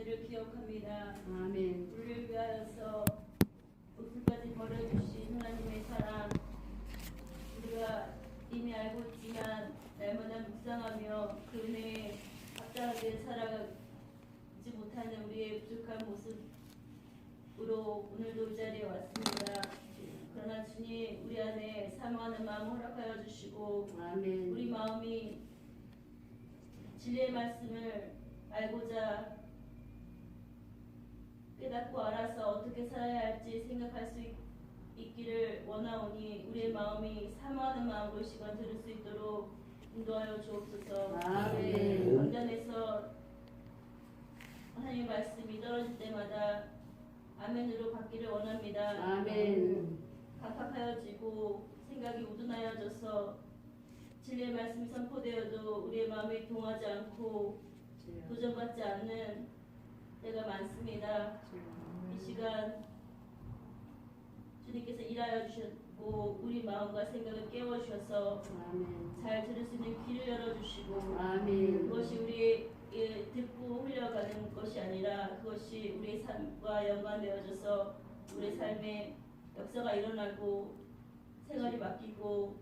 은혜를 기억합니다. 아멘. 우리를 위하여서 오늘까지 벌어주신 하나님의 사랑, 우리가 이미 알고 있지만 날마다 묵상하며 그 은혜에 합당하게 살아가지 못하는 우리의 부족한 모습으로 오늘도 이 자리에 왔습니다. 그러나 주님, 우리 안에 사모하는 마음 허락하여 주시고, 아멘. 우리 마음이 진리의 말씀을 알고자 깨닫고 알아서 어떻게 살아야 할지 생각할 수 있기를 원하오니, 우리의 마음이 사모하는 마음으로 시간 들을 수 있도록 인도하여 주옵소서. 아멘. 언전에서 하나님의 말씀이 떨어질 때마다 아멘으로 받기를 원합니다. 아멘. 각박하여지고 생각이 우둔하여져서 진리의 말씀이 선포되어도 우리의 마음이 동하지 않고 도전받지 않는 때가 많습니다. 이 시간 주님께서 일하여 주셨고 우리 마음과 생각을 깨워주셔서 잘 들을 수 있는 귀를 열어주시고, 아멘. 그것이 우리 듣고 흘려가는 것이 아니라 그것이 우리의 삶과 연관되어져서 우리의 삶에 역사가 일어나고 생활이 바뀌고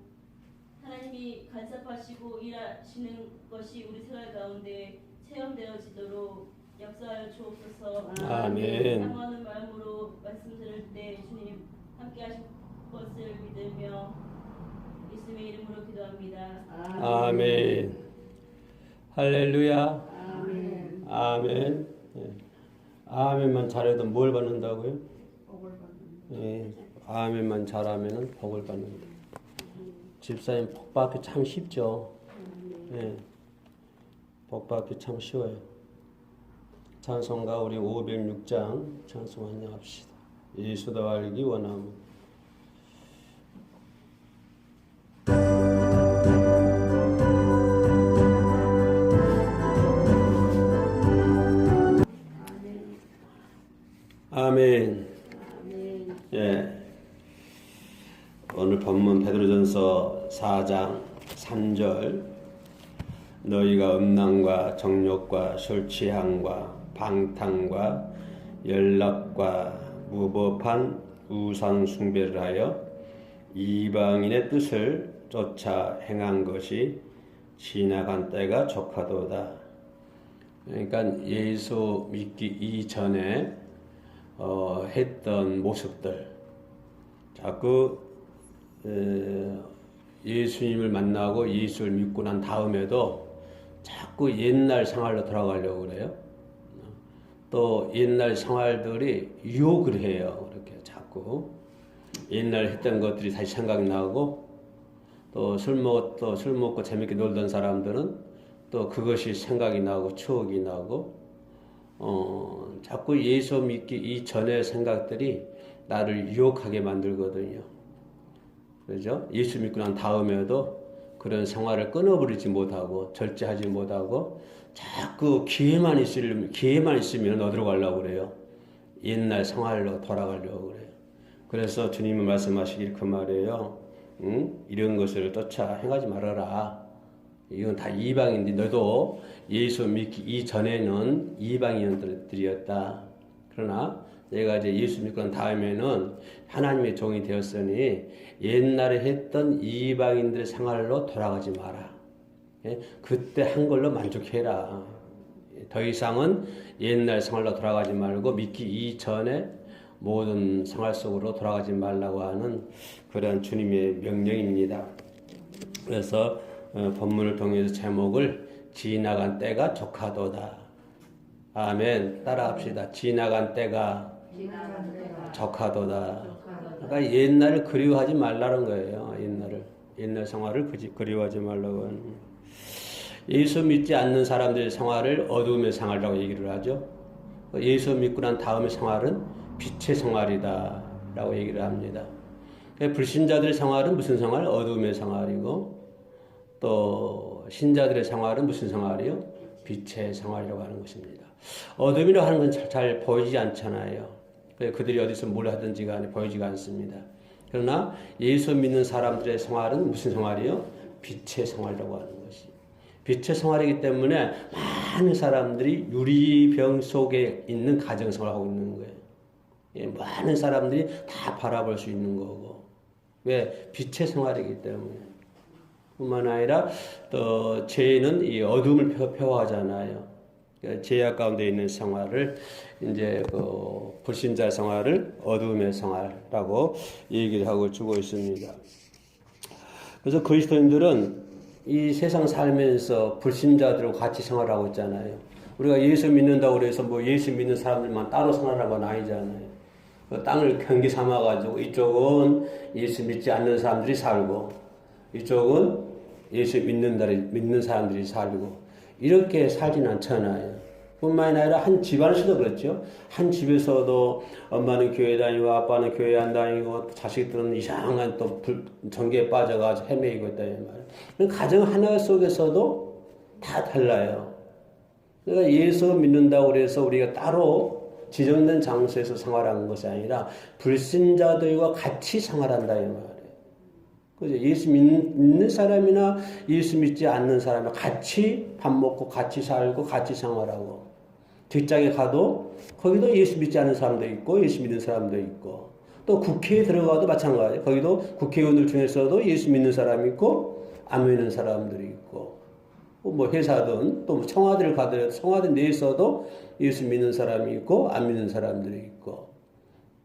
하나님이 간섭하시고 일하시는 것이 우리 생활 가운데 체험되어지도록 역사하여 주옵소서. 아멘. 사모하는 마음으로 말씀 들을 때 주님 함께 하실 것을 믿으며 예수님의 이름으로 기도합니다. 아멘. 할렐루야. 아멘. 아멘. 예. 아멘만 잘해도 뭘 받는다고요? 복을 받는다. 예. 아멘만 잘하면은 복을 받는다. 집사님 복 받기 참 쉽죠. 예. 복 받기 참 쉬워요. 찬송가 우리 506장 찬송 한양합시다. 예수도 알기 원하면. 아멘. 아멘. 예. 오늘 본문 베드로전서 4장 3절, 너희가 음란과 정욕과 술 취함과 방탕과 연락과 무법한 우상 숭배를 하여 이방인의 뜻을 쫓아 행한 것이 지나간 때가 족하도다. 그러니까 예수 믿기 이전에 했던 모습들, 자꾸 예수님을 만나고 예수를 믿고 난 다음에도 자꾸 옛날 생활로 돌아가려고 그래요. 또 옛날 생활들이 유혹을 해요. 그렇게 자꾸 옛날 했던 것들이 다시 생각나고, 또 술 먹고 재밌게 놀던 사람들은 또 그것이 생각이 나고 추억이 나고, 자꾸 예수 믿기 이전의 생각들이 나를 유혹하게 만들거든요. 그죠? 예수 믿고 난 다음에도 그런 생활을 끊어버리지 못하고 절제하지 못하고 자꾸 기회만 있으면 어디로 가려고 그래요? 옛날 생활로 돌아가려고 그래요. 그래서 주님은 말씀하시길 그 말이에요. 이런 것을 쫓아 행하지 말아라. 이건 다 이방인데 너도 예수 믿기 이전에는 이방인들이었다. 그러나 내가 이제 예수 믿고 난 다음에는 하나님의 종이 되었으니 옛날에 했던 이방인들의 생활로 돌아가지 마라. 예? 그때 한 걸로 만족해라. 더 이상은 옛날 생활로 돌아가지 말고 믿기 이전에 모든 생활 속으로 돌아가지 말라고 하는 그런 주님의 명령입니다. 그래서 본문을 통해서 제목을 지나간 때가 족하도다. 아멘. 따라합시다. 지나간 때가 족하도다. 그러니까 옛날을 그리워하지 말라는 거예요. 옛날 생활을 그리워하지 말라고 하는. 예수 믿지 않는 사람들의 생활을 어두움의 생활이라고 얘기를 하죠. 예수 믿고 난 다음의 생활은 빛의 생활이다 라고 얘기를 합니다. 불신자들의 생활은 무슨 생활? 어두움의 생활이고, 또 신자들의 생활은 무슨 생활이요? 빛의 생활이라고 하는 것입니다. 어둠이라고 하는 건 잘 보이지 않잖아요. 그들이 어디서 뭘 하든지 간에 보이지가 않습니다. 그러나 예수 믿는 사람들의 생활은 무슨 생활이요? 빛의 생활이라고 하는 것이. 빛의 생활이기 때문에 많은 사람들이 유리병 속에 있는 가정생활을 하고 있는 거예요. 예, 많은 사람들이 다 바라볼 수 있는 거고. 왜? 빛의 생활이기 때문에. 뿐만 아니라 또 죄는 이 어둠을 표하잖아요. 죄악 가운데 있는 생활을 이제 그 불신자 생활을 어둠의 생활이라고 얘기를 하고 주고 있습니다. 그래서 그리스도인들은 이 세상 살면서 불신자들과 같이 생활하고 있잖아요. 우리가 예수 믿는다고 그래서 뭐 예수 믿는 사람들만 따로 생활하는 건 아니잖아요. 그 땅을 경계 삼아가지고 이쪽은 예수 믿지 않는 사람들이 살고 이쪽은 예수 믿는 사람들이 살고 이렇게 살진 않잖아요. 뿐만 아니라 한 집안에서도 그렇죠. 한 집에서도 엄마는 교회 다니고 아빠는 교회 안 다니고 자식들은 이상한 또 전기에 빠져가지고 헤매이고 있다 이 말이에요. 가정 하나 속에서도 다 달라요. 그러니까 예수 믿는다고 그래서 우리가 따로 지정된 장소에서 생활하는 것이 아니라 불신자들과 같이 생활한다 이 말이에요. 그죠? 예수 믿는 사람이나 예수 믿지 않는 사람이 같이 밥 먹고 같이 살고 같이 생활하고 직장에 가도 거기도 예수 믿지 않는 사람도 있고 예수 믿는 사람도 있고 또 국회에 들어가도 마찬가지예요. 거기도 국회의원들 중에서도 예수 믿는 사람이 있고 안 믿는 사람들이 있고 뭐 회사든 또 청와대를 가더라도 청와대 내에서도 예수 믿는 사람이 있고 안 믿는 사람들이 있고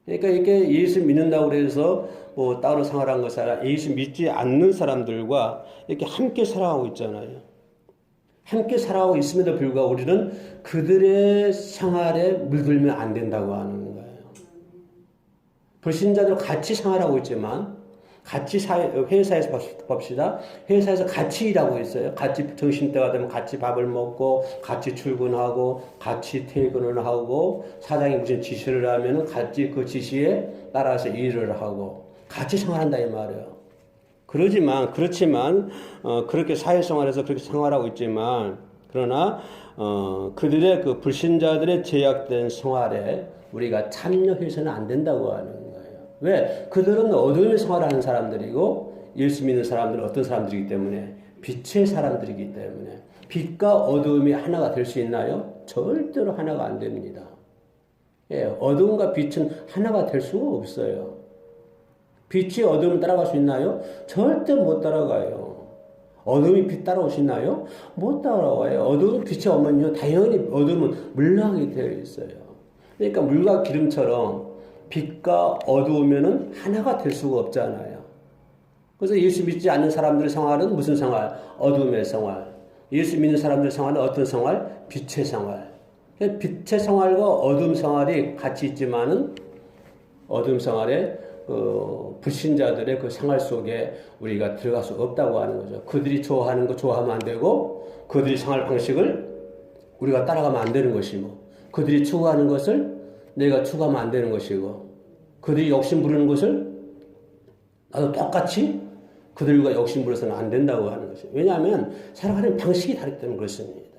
그러니까 이렇게 예수 믿는다고 해서 뭐 따로 생활한 것이 아니라 예수 믿지 않는 사람들과 이렇게 함께 살아가고 있잖아요. 함께 살아가고 있음에도 불구하고 우리는 그들의 생활에 물들면 안 된다고 하는 거예요. 불신자들 같이 생활하고 있지만 같이 회사에서 봅시다. 회사에서 같이 일하고 있어요. 같이 점심때가 되면 같이 밥을 먹고 같이 출근하고 같이 퇴근을 하고 사장이 무슨 지시를 하면 같이 그 지시에 따라서 일을 하고 같이 생활한다 이 말이에요. 그렇지만 그렇게 사회생활에서 그렇게 생활하고 있지만 그러나 그들의 그 불신자들의 제약된 생활에 우리가 참여해서는 안 된다고 하는 거예요. 왜? 그들은 어둠의 생활하는 사람들이고 예수 믿는 사람들은 어떤 사람들이기 때문에 빛의 사람들이기 때문에 빛과 어둠이 하나가 될 수 있나요? 절대로 하나가 안 됩니다. 예, 어둠과 빛은 하나가 될 수가 없어요. 빛이 어둠을 따라갈 수 있나요? 절대 못 따라가요. 어둠이 빛 따라올 수 있나요? 못 따라와요. 어둠은 빛이 오면요, 당연히 어둠은 물락이 되어 있어요. 그러니까 물과 기름처럼 빛과 어두우면은 하나가 될 수가 없잖아요. 그래서 예수 믿지 않는 사람들의 생활은 무슨 생활? 어둠의 생활. 예수 믿는 사람들의 생활은 어떤 생활? 빛의 생활. 빛의 생활과 어둠 생활이 같이 있지만은 어둠 생활에 불신자들의 그 생활 속에 우리가 들어갈 수 없다고 하는 거죠. 그들이 좋아하는 거 좋아하면 안 되고 그들이 생활 방식을 우리가 따라가면 안 되는 것이고 그들이 추구하는 것을 내가 추구하면 안 되는 것이고 그들이 욕심 부르는 것을 나도 똑같이 그들과 욕심 부려서는 안 된다고 하는 것이죠. 왜냐하면 살아가는 방식이 다르기 때문에 그렇습니다.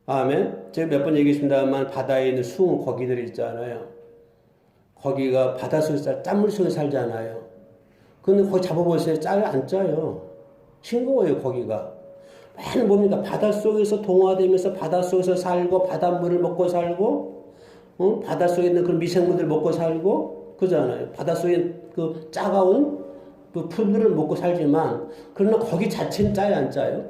아멘. 제가 몇 번 얘기했습니다만 바다에 있는 숭어 고기들이 있잖아요. 거기가 바닷속에 짠물 속에 살잖아요. 근데 거기 잡아보세요. 짜요? 안 짜요? 싱거워요, 거기가. 맨 뭡니까? 바닷속에서 동화되면서 바닷속에서 살고, 바닷물을 먹고 살고, 바닷속에 있는 그런 미생물들 먹고 살고, 그잖아요. 바닷속에 그 차가운 그 풀물을 먹고 살지만, 그러나 거기 자체는 짜요, 안 짜요?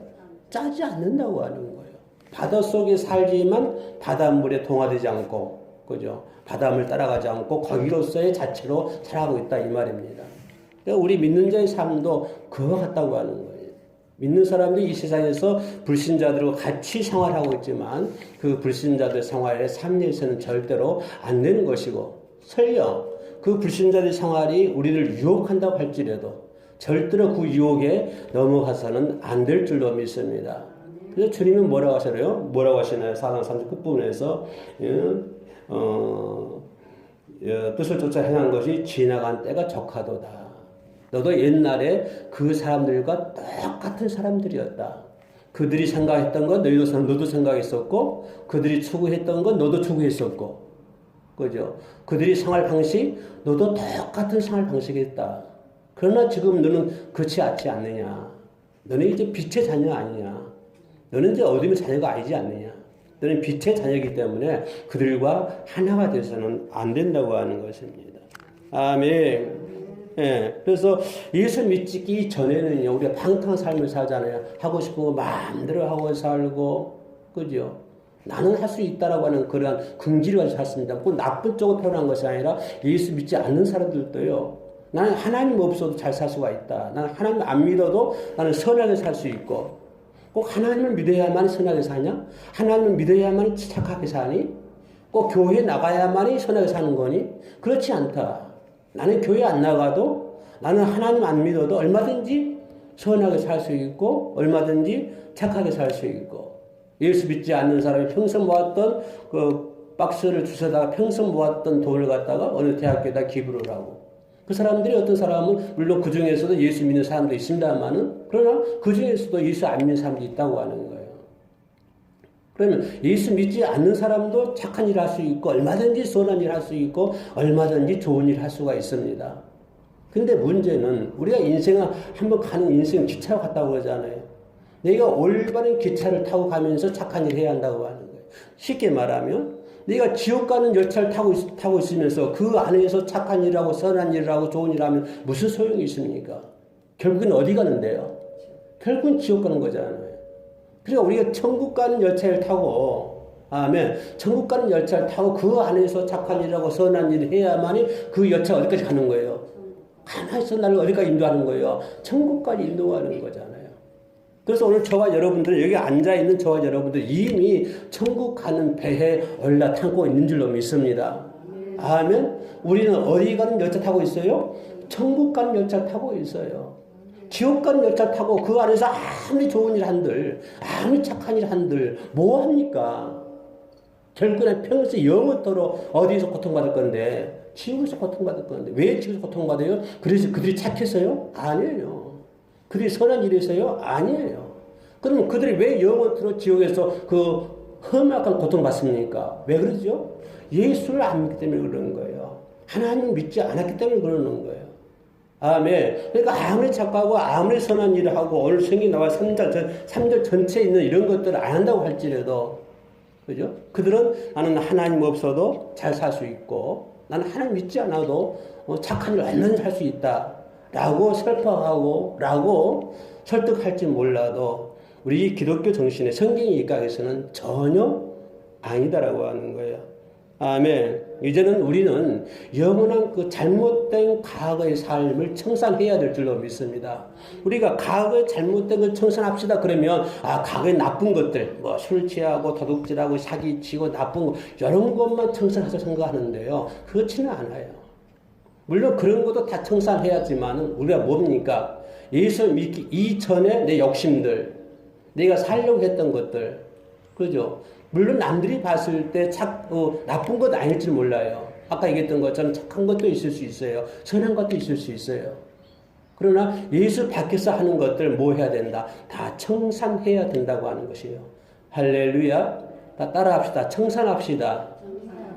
짜지 않는다고 하는 거예요. 바닷속에 살지만 바닷물에 동화되지 않고, 그죠? 바닷물 따라가지 않고 거기로서의 자체로 살아가고 있다 이 말입니다. 그러니까 우리 믿는 자의 삶도 그와 같다고 하는 거예요. 믿는 사람들이 이 세상에서 불신자들과 같이 생활하고 있지만 그 불신자들 생활의 삶에서는 절대로 안 되는 것이고 설령 그 불신자들의 생활이 우리를 유혹한다고 할지라도 절대로 그 유혹에 넘어가서는 안 될 줄로 믿습니다. 그래서 주님은 뭐라고 하시나요? 뭐라고 하시나요? 사상 30 끝부분에서 뜻을 쫓아 행한 것이 지나간 때가 적하도다. 너도 옛날에 그 사람들과 똑같은 사람들이었다. 그들이 생각했던 건 너도 생각했었고 그들이 추구했던 건 너도 추구했었고 그죠? 그들이 생활 방식 너도 똑같은 생활 방식이었다. 그러나 지금 너는 그렇지 않지 않느냐. 너는 이제 빛의 자녀 아니냐. 너는 이제 어둠의 자녀가 아니지 않느냐. 너는 빛의 자녀이기 때문에 그들과 하나가 돼서는 안 된다고 하는 것입니다. 아멘. 예, 그래서 예수 믿기 전에는요, 우리가 방탕한 삶을 살잖아요. 하고 싶은 거 마음대로 하고 살고, 그죠? 나는 할 수 있다라고 하는 그러한 긍지를 가지고 살습니다. 꼭 나쁜 쪽으로 표현한 것이 아니라 예수 믿지 않는 사람들도요, 나는 하나님 없어도 잘 살 수가 있다. 나는 하나님 안 믿어도 나는 선하게 살 수 있고, 꼭 하나님을 믿어야만 선하게 사냐? 하나님을 믿어야만 착하게 사니? 꼭 교회에 나가야만이 선하게 사는 거니? 그렇지 않다. 나는 교회 안 나가도 나는 하나님 안 믿어도 얼마든지 선하게 살 수 있고 얼마든지 착하게 살 수 있고 예수 믿지 않는 사람이 평생 모았던 그 박스를 주워다가 평생 모았던 돈을 갖다가 어느 대학교에다 기부를 하고 그 사람들이 어떤 사람은 물론 그 중에서도 예수 믿는 사람도 있습니다만은 그러나 그 중에서도 예수 안 믿는 사람도 있다고 하는 거예요. 그러면 예수 믿지 않는 사람도 착한 일을 할 수 있고 얼마든지 선한 일을 할 수 있고 얼마든지 좋은 일을 할 수가 있습니다. 근데 문제는 우리가 인생을 한번 가는 인생 기차로 갔다고 그러잖아요. 내가 올바른 기차를 타고 가면서 착한 일을 해야 한다고 하는 거예요. 쉽게 말하면 내가 지옥 가는 열차를 타고 있으면서 그 안에서 착한 일을 하고 선한 일을 하고 좋은 일을 하면 무슨 소용이 있습니까? 결국은 어디 가는데요? 결국은 지옥 가는 거잖아요. 그러니까 우리가 천국 가는 열차를 타고, 아멘. 천국 가는 열차를 타고 그 안에서 착한 일하고 선한 일을 해야만이 그 열차가 어디까지 가는 거예요? 가만히 있어 나를 어디까지 인도하는 거예요? 천국까지 인도하는 거잖아요. 그래서 오늘 저와 여러분들, 여기 앉아있는 저와 여러분들 이미 천국 가는 배에 올라타고 있는 줄로 믿습니다. 아멘. 우리는 어디 가는 열차 타고 있어요? 천국 가는 열차 타고 있어요. 지옥 가는 열차 타고 그 안에서 아무리 좋은 일 한들 아무리 착한 일 한들 뭐합니까? 결국은 평생 영원토록 어디서 고통받을 건데 지옥에서 고통받을 건데 왜 지옥에서 고통받아요? 그래서 그들이 착해서요? 아니에요. 그들이 선한 일에서요? 아니에요. 그러면 그들이 왜 영원토록 지옥에서 그 험악한 고통받습니까? 왜 그러죠? 예수를 안 믿기 때문에 그러는 거예요. 하나님 믿지 않았기 때문에 그러는 거예요. 아멘. 그러니까 아무리 착하고 아무리 선한 일을 하고 오늘 성경에 나와 3절 전체에 있는 이런 것들을 안 한다고 할지라도 그죠? 그들은 나는 하나님 없어도 잘 살 수 있고 나는 하나님 믿지 않아도 착한 일을 얼마나 할 수 있다 라고 설파하고 라고 설득할지 몰라도 우리 기독교 정신의 성경의 입각에서는 전혀 아니다라고 하는 거예요. 아멘. 이제는 우리는 영원한 그 잘못된 과거의 삶을 청산해야 될 줄로 믿습니다. 우리가 과거의 잘못된 걸 청산합시다 그러면 과거의 나쁜 것들 뭐 술 취하고 도둑질하고 사기치고 나쁜 거 이런 것만 청산해서 생각하는데요. 그렇지는 않아요. 물론 그런 것도 다 청산해야지만 우리가 뭡니까? 예수 믿기 이전에 내 욕심들 내가 살려고 했던 것들 그죠? 물론 남들이 봤을 때 나쁜 것 아닐지 몰라요. 아까 얘기했던 것처럼 착한 것도 있을 수 있어요. 선한 것도 있을 수 있어요. 그러나 예수 밖에서 하는 것들 뭐 해야 된다? 다 청산해야 된다고 하는 것이에요. 할렐루야. 다 따라합시다. 청산합시다.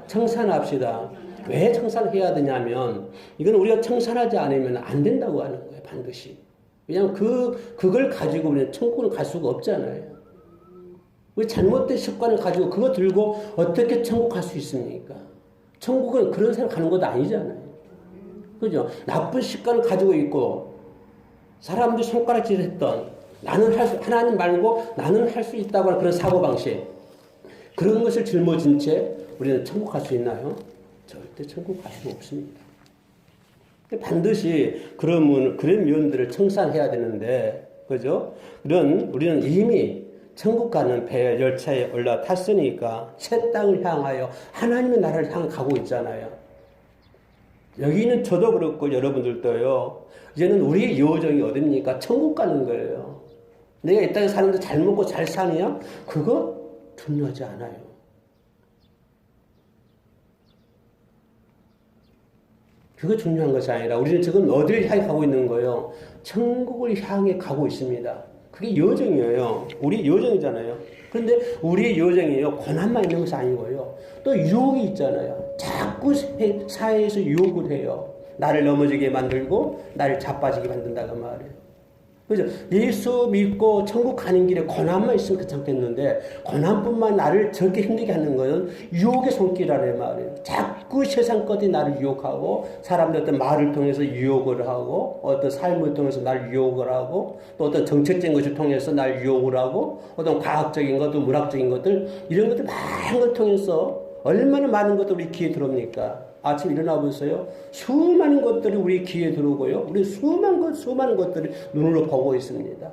청산합시다. 왜 청산해야 되냐면 이건 우리가 청산하지 않으면 안 된다고 하는 거예요. 반드시. 왜냐하면 그걸 가지고 우리는 천국을 갈 수가 없잖아요. 우리 잘못된 습관을 가지고 그거 들고 어떻게 천국 갈 수 있습니까? 천국은 그런 사람 가는 것도 아니잖아요. 그죠? 나쁜 습관을 가지고 있고 사람들이 손가락질 했던 하나님 말고 나는 할 수 있다고 하는 그런 사고방식 그런 것을 짊어진 채 우리는 천국 갈 수 있나요? 절대 천국 갈 수 없습니다. 반드시 그런 면들을 청산해야 되는데 그죠? 우리는 이미 천국 가는 배 열차에 올라탔으니까 새 땅을 향하여 하나님의 나라를 향해 가고 있잖아요. 여기는 저도 그렇고 여러분들도요. 이제는 우리의 요정이 어딥니까? 천국 가는 거예요. 내가 이 땅에 사는데 잘 먹고 잘 사느냐? 그거 중요하지 않아요. 그거 중요한 것이 아니라 우리는 지금 어디를 향해 가고 있는 거예요? 천국을 향해 가고 있습니다. 그게 요정이에요. 우리 요정이잖아요. 그런데 우리의 요정이에요. 고난만 있는 것이 아니고요. 또 유혹이 있잖아요. 자꾸 사회에서 유혹을 해요. 나를 넘어지게 만들고 나를 자빠지게 만든다고 말해요. 그죠? 예수 믿고 천국 가는 길에 고난만 있으면 괜찮겠는데, 고난뿐만 나를 저렇게 힘들게 하는 것은 유혹의 손길이라는 말이에요. 자꾸 세상 것이 나를 유혹하고, 사람들 어떤 말을 통해서 유혹을 하고, 어떤 삶을 통해서 나를 유혹을 하고, 또 어떤 정책적인 것을 통해서 나를 유혹을 하고, 어떤 과학적인 것들, 문학적인 것들, 이런 것들 많은 걸 통해서 얼마나 많은 것들이 우리 귀에 들어옵니까? 아침 일어나 보세요. 수많은 것들이 우리 귀에 들어오고요. 우리 수많은 것들이 눈으로 보고 있습니다.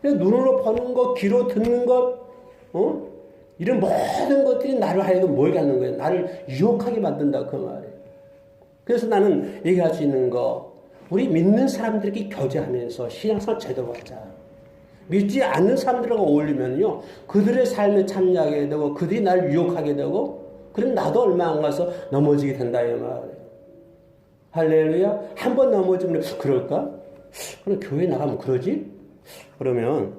눈으로 보는 것, 귀로 듣는 것, 이런 모든 것들이 나를 하여금 뭘 갖는 거예요? 나를 유혹하게 만든다, 그 말이에요. 그래서 나는 얘기할 수 있는 거, 우리 믿는 사람들에게 교제하면서 신앙생활 제대로 하자. 믿지 않는 사람들과 어울리면요, 그들의 삶에 참여하게 되고, 그들이 나를 유혹하게 되고, 그럼 나도 얼마 안 가서 넘어지게 된다, 이 말이에요. 할렐루야. 한 번 넘어지면 그럴까? 그럼 교회 나가면 그러지? 그러면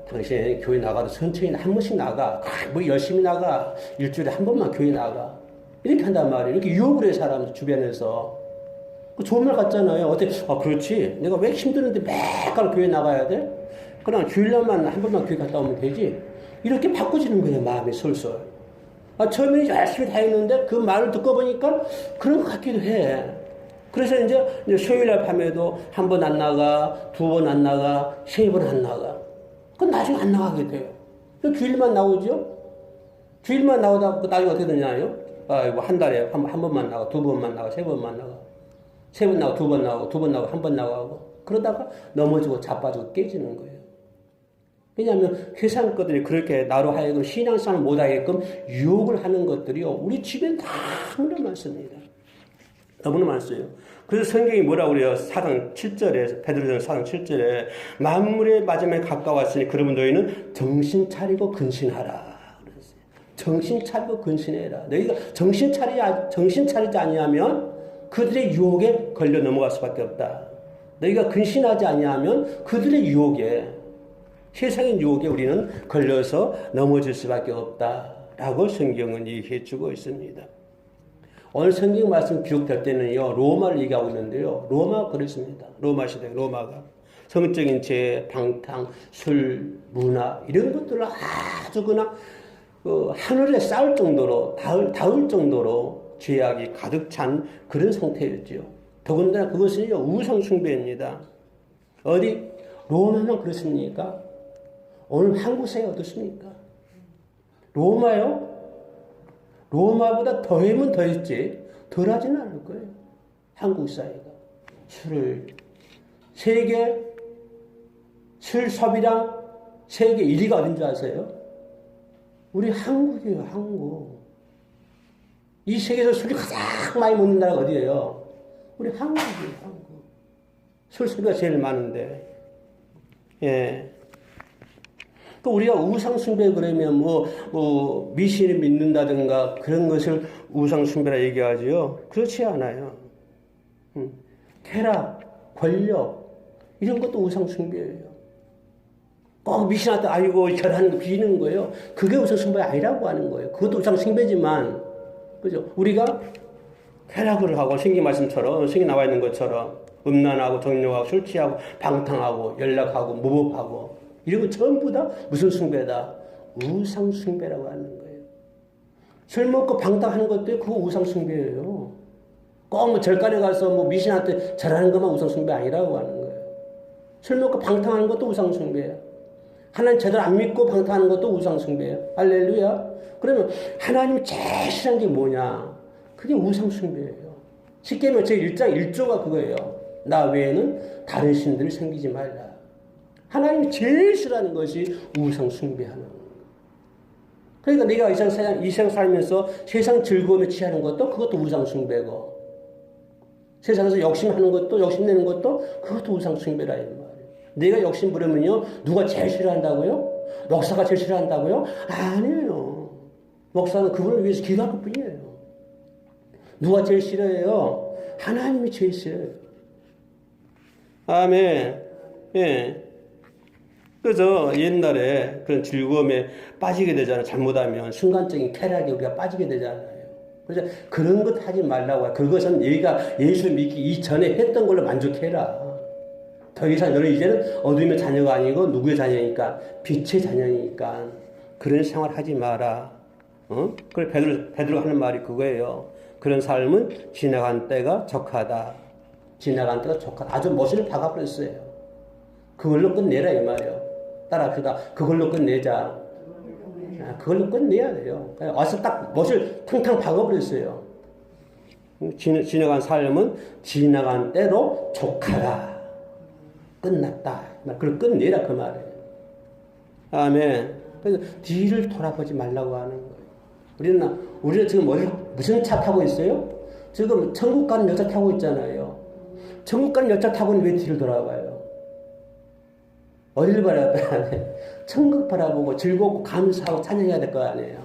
당신 교회 나가도 천천히 한 번씩 나가. 뭐 열심히 나가. 일주일에 한 번만 교회 나가. 이렇게 한단 말이에요. 이렇게 유혹을 해, 사람 주변에서. 좋은 말 같잖아요. 어때? 그렇지. 내가 왜 힘드는데 매일 교회 나가야 돼? 그냥 주일날만 한 번만 교회 갔다 오면 되지. 이렇게 바꿔지는 거예요, 마음이 솔솔. 처음에는 열심히 다녔는데 그 말을 듣고 보니까 그런 것 같기도 해. 그래서 이제 수요일날 밤에도 한 번 안 나가, 두 번 안 나가, 세 번 안 나가. 그럼 나중에 안 나가게 돼요. 주일만 나오죠? 주일만 나오다가 나중에 어떻게 되냐요? 한 달에 한 번만 나가, 두 번만 나가, 세 번만 나가. 세 번 나가, 두 번 나가고, 두 번 나가고, 한 번 나가고. 그러다가 넘어지고 자빠지고 깨지는 거예요. 왜냐하면 세상 것들이 그렇게 나로 하여금 신앙생활 못하게끔 유혹을 하는 것들이요, 우리 집엔 너무나 많습니다. 너무나 많어요. 그래서 성경이 뭐라고 그래요? 4장 7절에, 베드로전서 4장 7절에 만물의 마지막에 가까웠으니 그러면 너희는 정신 차리고 근신하라. 그랬어요. 정신 차리고 근신해라. 너희가 정신 차리지 아니하면 그들의 유혹에 걸려 넘어갈 수밖에 없다. 너희가 근신하지 아니하면 그들의 유혹에, 세상의 유혹에 우리는 걸려서 넘어질 수밖에 없다라고 성경은 얘기해 주고 있습니다. 오늘 성경 말씀 기록될 때는요, 로마를 얘기하고 있는데요, 로마가 그렇습니다. 로마 시대, 로마가 성적인 죄, 방탕, 술, 문화 이런 것들을 아주 그냥 하늘에 쌓을 정도로, 닿을 정도로 죄악이 가득 찬 그런 상태였죠. 더군다나 그것은요, 우상 숭배입니다. 어디 로마만 그렇습니까? 오늘 한국 사회가 어떻습니까? 로마요? 로마보다 더하면 더했지 덜하지는 않을 거예요. 한국 사회가. 세계 술 소비량 세계 1위가 어딘 줄 아세요? 우리 한국이에요, 한국. 이 세계에서 술이 가장 많이 먹는 나라가 어디예요? 우리 한국이에요, 한국. 술 소비가 제일 많은데. 예. 또 우리가 우상숭배 그러면 미신을 믿는다든가 그런 것을 우상숭배라 얘기하지요. 그렇지 않아요. 쾌락, 권력 이런 것도 우상숭배예요. 꼭 미신한테 결하는 거 비는 거예요. 그게 우상숭배가 아니라고 하는 거예요. 그것도 우상숭배지만, 그죠? 우리가 쾌락을 하고 성경 말씀처럼 성경 나와 있는 것처럼 음란하고 정욕하고 술 취하고 방탕하고 연락하고 무법하고 이런 거 전부 다 무슨 숭배다? 우상숭배라고 하는 거예요. 술 먹고 방탕하는 것도 그거 우상숭배예요. 꼭 절간에 가서 미신한테 절하는 것만 우상숭배 아니라고 하는 거예요. 술 먹고 방탕하는 것도 우상숭배예요. 하나님 제대로 안 믿고 방탕하는 것도 우상숭배예요. 할렐루야. 그러면 하나님 제일 싫어하는 게 뭐냐? 그게 우상숭배예요. 쉽게 말하면 제 1장 1조가 그거예요. 나 외에는 다른 신들을 섬기지 말라. 하나님이 제일 싫어하는 것이 우상 숭배하는 거예요. 그러니까 내가 이 세상 살면서 세상 즐거움에 취하는 것도 그것도 우상 숭배고, 세상에서 욕심하는 것도, 욕심내는 것도 그것도 우상 숭배라 이 말이에요. 내가 욕심 부르면요, 누가 제일 싫어한다고요? 목사가 제일 싫어한다고요? 아니에요. 목사는 그분을 위해서 기도할 것뿐이에요. 누가 제일 싫어해요? 하나님이 제일 싫어요. 아멘. 예. 그래서 옛날에 그런 즐거움에 빠지게 되잖아요. 잘못하면 순간적인 쾌락에 우리가 빠지게 되잖아요. 그래서 그런 것 하지 말라고 해요. 그것은 얘가 예수 믿기 이전에 했던 걸로 만족해라. 더 이상 너는 이제는 어둠의 자녀가 아니고 누구의 자녀니까? 빛의 자녀니까. 그런 생활 하지 마라. 그래 베드로가 하는 말이 그거예요. 그런 삶은 지나간 때가 적하다. 지나간 때가 적하다. 아주 못을 박아버렸어요. 그걸로 끝내라 이 말이에요. 따라합시다. 그걸로 끝내자. 그걸로 끝내야 돼요. 와서 딱 못을 탕탕 박아버렸어요. 지나간 삶은 지나간 때로 족하다. 끝났다. 그걸 끝내라 그 말이에요. 아멘. 그래서 뒤를 돌아보지 말라고 하는 거예요. 우리는 지금 무슨 차 타고 있어요? 지금 천국 가는 열차 타고 있잖아요. 천국 가는 열차 타고는 왜 뒤를 돌아봐요? 어디를 바라봐야 돼? 천국 바라보고 즐겁고 감사하고 찬양해야 될 거 아니에요.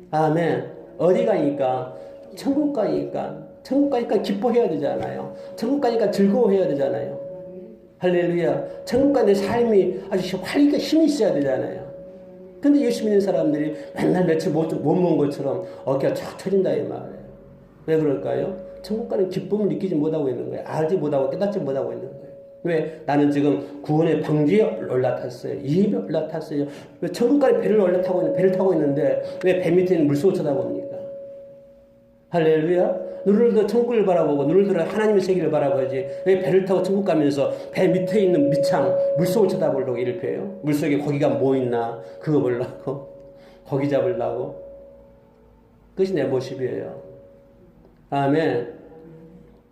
아멘. 어디 가니까? 천국 가니까. 천국 가니까 기뻐해야 되잖아요. 천국 가니까 즐거워해야 되잖아요. 할렐루야. 천국 가는 삶이 아주 활기가 힘이 있어야 되잖아요. 근데 예수 믿는 사람들이 맨날 며칠 못 먹은 것처럼 어깨가 쫙 터진다 이 말이에요. 왜 그럴까요? 천국 가는 기쁨을 느끼지 못하고 있는 거예요. 알지 못하고 깨닫지 못하고 있는 거예요. 왜? 나는 지금 구원의 방주에 올라탔어요. 이입에 올라탔어요. 왜 천국까지 배를 타고 있는데 왜 배 밑에 있는 물속을 쳐다봅니까? 할렐루야. 누를도 천국을 바라보고 누를도 하나님의 세계를 바라보지. 왜 배를 타고 천국 가면서 배 밑에 있는 밑창 물속을 쳐다보려고 이를 펴요? 물속에 고기가 뭐 있나 그거 보려고 고기 잡으려고. 그것이 내 모습이에요. 아멘.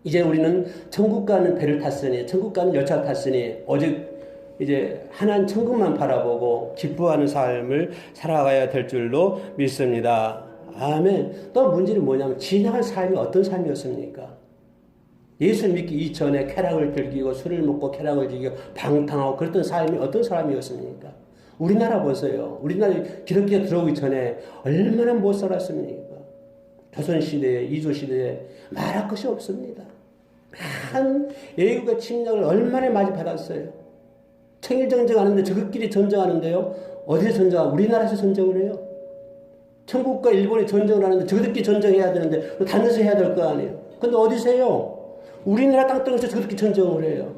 이제 우리는 천국 가는 배를 탔으니 천국 가는 열차를 탔으니 오직 이제 하나님 천국만 바라보고 기뻐하는 삶을 살아가야 될 줄로 믿습니다. 아멘. 또 문제는 뭐냐면 지나간 삶이 어떤 삶이었습니까? 예수 믿기 이전에 쾌락을 즐기고 술을 먹고 쾌락을 즐기고 방탕하고 그랬던 삶이 어떤 사람이었습니까? 우리나라 보세요. 우리나라 기독교가 들어오기 전에 얼마나 못 살았습니까? 조선시대에 이조시대에 말할 것이 없습니다. 한 외국의 침략을 얼마나 많이 받았어요. 청일전쟁하는데 저것끼리 전쟁하는데요. 어디서 전쟁하고 우리나라에서 전쟁을 해요. 천국과 일본이 전쟁을 하는데 저들끼리 전쟁해야 되는데 다른 데서 해야 될 거 아니에요. 근데 어디서 해요? 우리나라 땅덩어리에서 저들끼리 전쟁을 해요.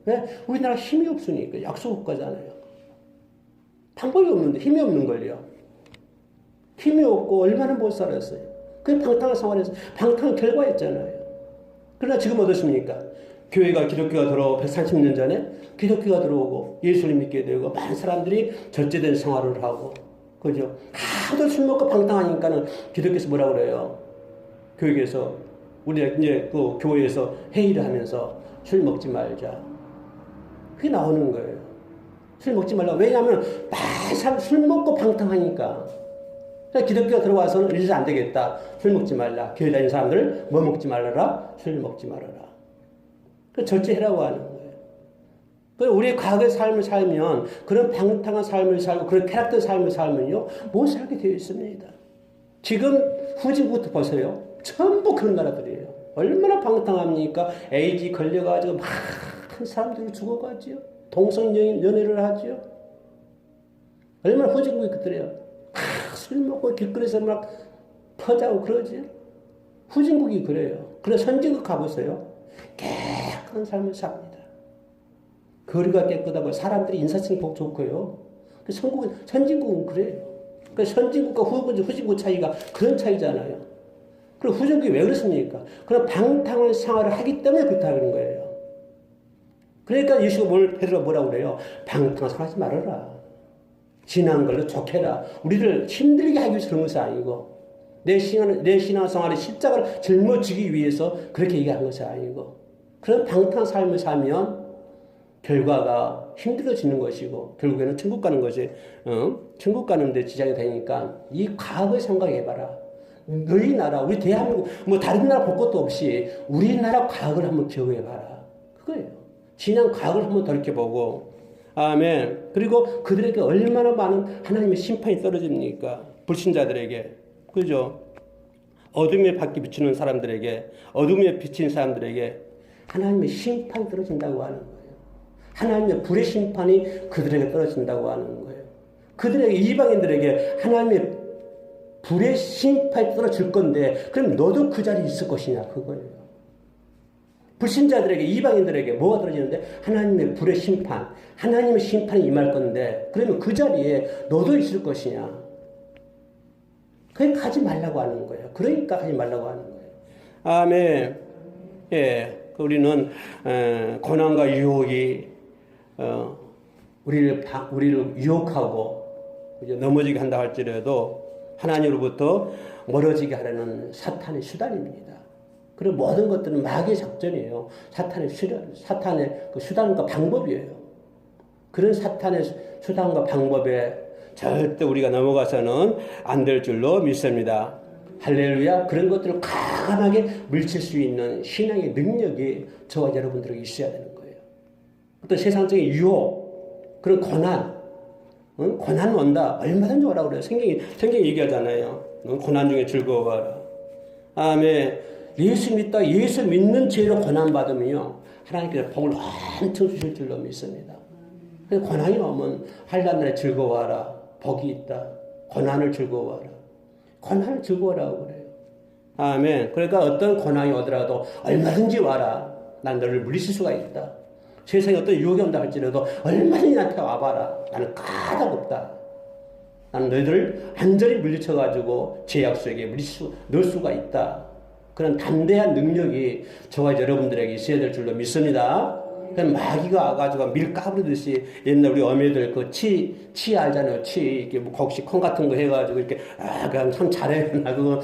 왜? 우리나라 힘이 없으니까 약소국가잖아요. 방법이 없는데 힘이 없는 걸요. 힘이 없고 얼마나 못 살았어요. 그게 방탕한 생활에서 방탕한 결과였잖아요. 그러나 지금 어떻습니까? 교회가 기독교가 들어오고 130년 전에 기독교가 들어오고 예수를 믿게 되고 많은 사람들이 절제된 생활을 하고 그죠? 하도 술 먹고 방탕하니까는 기독교에서 뭐라고 그래요? 교육에서 우리가 이제 그 교회에서 회의를 하면서 술 먹지 말자. 그게 나오는 거예요. 술 먹지 말라고. 왜냐하면 많은 사람 술 먹고 방탕하니까. 기독교가 들어와서는 이래서 안 되겠다. 술 먹지 말라. 교회 다니는 사람들 뭐 먹지 말라라? 술 먹지 말아라. 그 절제해라고 하는 거예요. 우리의 과거의 삶을 살면 그런 방탕한 삶을 살고 그런 쾌락된 삶을 살면요 못 살게 되어 있습니다. 지금 후진국부터 보세요. 전부 그런 나라들이에요. 얼마나 방탕합니까? 에이즈 걸려가지고 많은 사람들이 죽어가지요. 동성연애를 하지요. 얼마나 후진국이 그들이에요. 술 먹고 길거리에서 막 퍼자고 그러지. 후진국이 그래요. 그래서 선진국 가보세요. 깨끗한 삶을 삽니다. 거리가 깨끗하고 사람들이 인사성이 좋고요. 선진국은 그래요. 그 선진국과 후진국 차이가 그런 차이잖아요. 그리고 후진국이 왜 그렇습니까? 그런 방탕한 생활을 하기 때문에 그렇다는 거예요. 그러니까 예수가 베드로가 뭐라고 그래요? 방탕한 생활 하지 말아라. 지난 걸로 족해라. 우리를 힘들게 하기 위해서 그런 것이 아니고 내 신앙생활의 십자가를 짊어지기 위해서 그렇게 얘기하는 것이 아니고 그런 방탕한 삶을 살면 결과가 힘들어지는 것이고 결국에는 천국 가는 것이 천국 가는 데 지장이 되니까 이 과거에 생각해봐라. 너희 나라 우리 대한민국 뭐 다른 나라 볼 것도 없이 우리나라 과거를 한번 기억해봐라. 그거예요. 지난 과거를 한번 돌이켜보고 아멘. 그리고 그들에게 얼마나 많은 하나님의 심판이 떨어집니까? 불신자들에게. 그죠? 어둠에 밝게 비추는 사람들에게 어둠에 비친 사람들에게 하나님의 심판이 떨어진다고 하는 거예요. 하나님의 불의 심판이 그들에게 떨어진다고 하는 거예요. 그들에게 이방인들에게 하나님의 불의 심판이 떨어질 건데 그럼 너도 그 자리에 있을 것이냐 그거예요. 불신자들에게, 이방인들에게 뭐가 떨어지는데? 하나님의 불의 심판, 하나님의 심판이 임할 건데, 그러면 그 자리에 너도 있을 것이냐? 그게 가지 말라고 하는 거예요. 그러니까 가지 말라고 하는 거예요. 아멘. 예, 우리는 고난과 유혹이 우리를 유혹하고 이제 넘어지게 한다 할지라도 하나님으로부터 멀어지게 하려는 사탄의 수단입니다. 그리고 모든 것들은 마귀의 작전이에요. 사탄의 그 수단과 방법이에요. 그런 사탄의 수단과 방법에 절대 우리가 넘어가서는 안 될 줄로 믿습니다. 할렐루야. 그런 것들을 과감하게 물칠 수 있는 신앙의 능력이 저와 여러분들에게 있어야 되는 거예요. 어떤 세상적인 유혹, 그런 고난, 고난 온다. 얼마든지 오라고 그래요. 성경이 얘기하잖아요. 고난 중에 즐거워하라. 아멘. 예수 믿는 죄로 고난받으면요, 하나님께서 복을 엄청 주실 줄로 믿습니다. 고난이 오면 한란날에 즐거워하라. 복이 있다. 고난을 즐거워하라. 고난을 즐거워하라고 그래요. 아멘. 그러니까 어떤 고난이 오더라도 얼마든지 와라. 난 너를 물리칠 수가 있다. 세상에 어떤 유혹이 온다 할지라도 얼마든지 나한테 와봐라. 나는 까닭없다. 나는 너희들을 완전히 물리쳐가지고 제약 속에 넣을 수가 있다. 그런 담대한 능력이 저와 여러분들에게 있어야 될 줄로 믿습니다. 마귀가 와가지고 밀 까부르듯이 옛날 우리 어머니들 그 치 알잖아요. 치 이렇게 뭐 곡식 콩 같은 거 해가지고 이렇게 그냥 참 잘해. 나 그거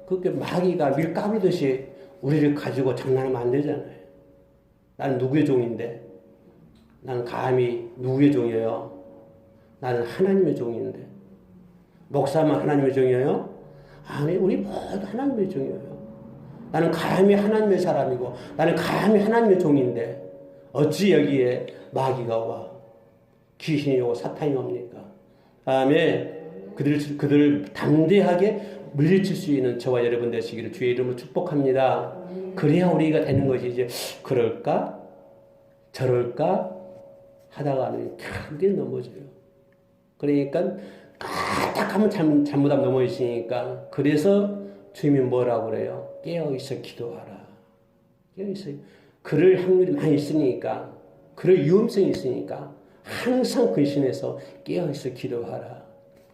그렇게 마귀가 밀 까부르듯이 우리를 가지고 장난하면 안 되잖아요. 나는 누구의 종인데? 나는 감히 누구의 종이에요? 나는 하나님의 종인데. 목사만 하나님의 종이에요? 아니, 우리 모두 하나님의 종이에요. 나는 감히 하나님의 사람이고, 나는 감히 하나님의 종인데, 어찌 여기에 마귀가 와? 귀신이 오고 사탄이 옵니까? 다음에 그들을 담대하게 물리칠 수 있는 저와 여러분 되시기를 주의 이름으로 축복합니다. 그래야 우리가 되는 것이지. 그럴까? 저럴까? 하다가는 크게 넘어져요. 그러니까 까딱하면 잘못하면 넘어 있으니까. 그래서 주님이 뭐라고 그래요? 깨어있어 기도하라. 깨어있어. 그럴 확률이 많이 있으니까, 그럴 위험성이 있으니까 항상 근신해서 깨어있어 기도하라.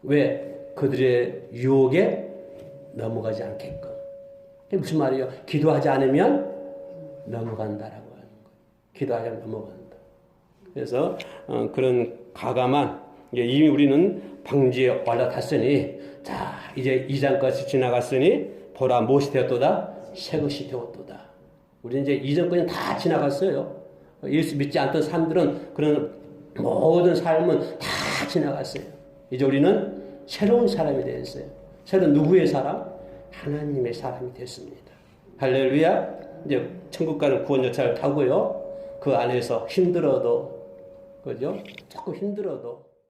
왜? 그들의 유혹에 넘어가지 않게끔. 그게 무슨 말이에요? 기도하지 않으면 넘어간다라고 하는 거예요. 기도하지 않으면 넘어간다. 그래서 그런 과감한, 이미 우리는 방지에 올라탔으니, 자, 이제 2장까지 지나갔으니 보라 무엇이 되었도다? 새 것이 되었도다. 우리는 이제 이전까지는 다 지나갔어요. 예수 믿지 않던 사람들은 그런 모든 삶은 다 지나갔어요. 이제 우리는 새로운 사람이 되었어요. 새로운 누구의 사람? 하나님의 사람이 됐습니다. 할렐루야. 이제 천국 가는 구원 열차를 타고요. 그 안에서 힘들어도, 그죠? 조금 힘들어도